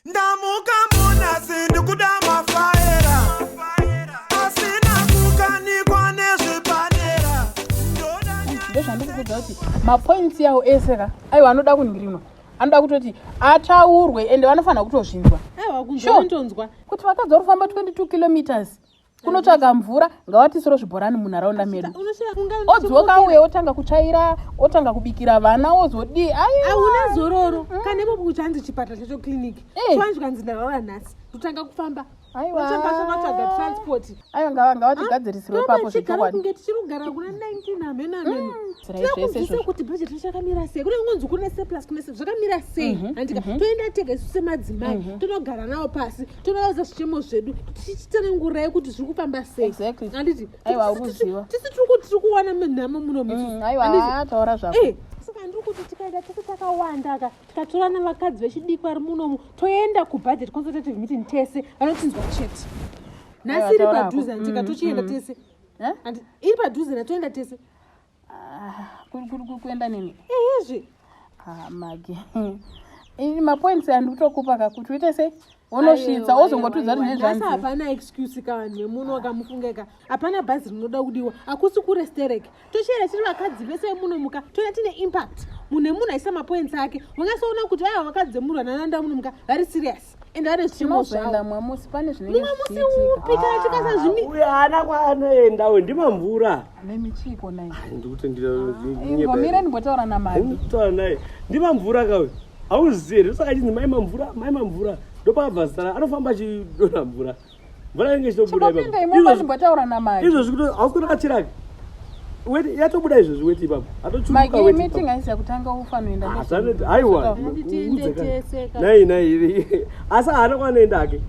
Ndamuka muna sindikuda mafaera asina kukanikwa nezvepadera ndozvandikukudza kuti mapoints yawo eseka aiwa anoda kuningirwa anoda kutoti ataurwe ende vanofanira kutozvinzwa kunzwa kuti vakadzi vari kufamba 22 kilometers kunotsvaga mvura ngavatisiro zvibhorani munharaunda medu odzoka uye otanga kutsvaira otanga kubikira vana ozodii auna zororo kana ipo kuti hanzi chipatara chacho kiliniki twanzvikanzi ndavava nhasi totanga kufamba aiwatsvaga transport aiwa ngavatigadzirisirwe papo kunge tichirugara kuna 19 hameno tinakuziva kuti bhajeti racho rakamira sei kune kunzi kuna surplus kuna zvakamira sei handika toenda tega isu semadzimai tonogara navo pasi tonoudza zvichemo zvedu tichitsanangurai kuti zviri kufamba sei handiti tisi tiri kuwana nhamo muno aiwa taura zvako saka ndiri kuti tikaenda tese takawanda ka tikatora navakadzi vechidiki vari munomu toenda kubudget consultative meeting tese vanotinzwa chete nhasi iri padhuze handika tochienda tese iri padhuze natoenda tese kuenda nini izvi mage mapoints andikutokupa kakuti uite sei unosvitsa wozongotudza kuti nezvanzi hapana excuse kavanhu vemuno wakamufungeka hapana bhazi rinoda kudiwa hakusi kurestereke tochera tiri vakadzi vese vemunomuka toenda tine impact munhu nemunhu aisa mapoints ake vangasaona kuti aiwa vakadzi vemunhu vanananda munomuka vari serious ende vane zvichemo zvavo mwamusi pane zvinenge mwamusi upi kana tikasazvimi uye haana kwaanoendawo ndimamvura nemichiko naye ndikutendira ndimbotaura namai taura naye ndimamvura kawe hauzivi here saka chinzi maimamvura ndopakabva zita anofamba achidonha mvura mvura inenge ichitobudaimbotaura namai izvozvi hausi kutakachirake yatobuda izvozvi weti ipapo meeting aisi yakutanga ufanoenda aiwa nai asi haana kwanoenda ake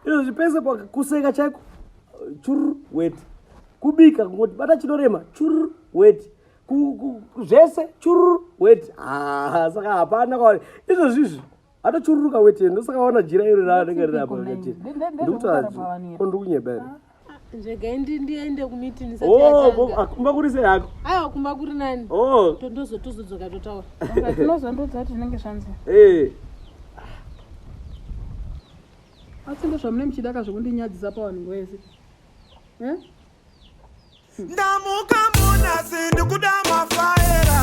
izvozvi pese kuseka chaiko chururu weti kubika kungoti bata chinorema chururu weti zvese chururu weti saka hapana kwaari izvozvizvi atochururuka weti ndosaka waona jira iri raanenge riri apa ndikunyebere ndiende kumitini kumba kuri sei hako aiwa kumba kuri nani tozodzoka totaura tinozondodza kuti zvinenge zvanzi asi ndo zvamune muchidaka zvokundinyadzisa pavanhu wese ndamuka muna sindikuda mafaera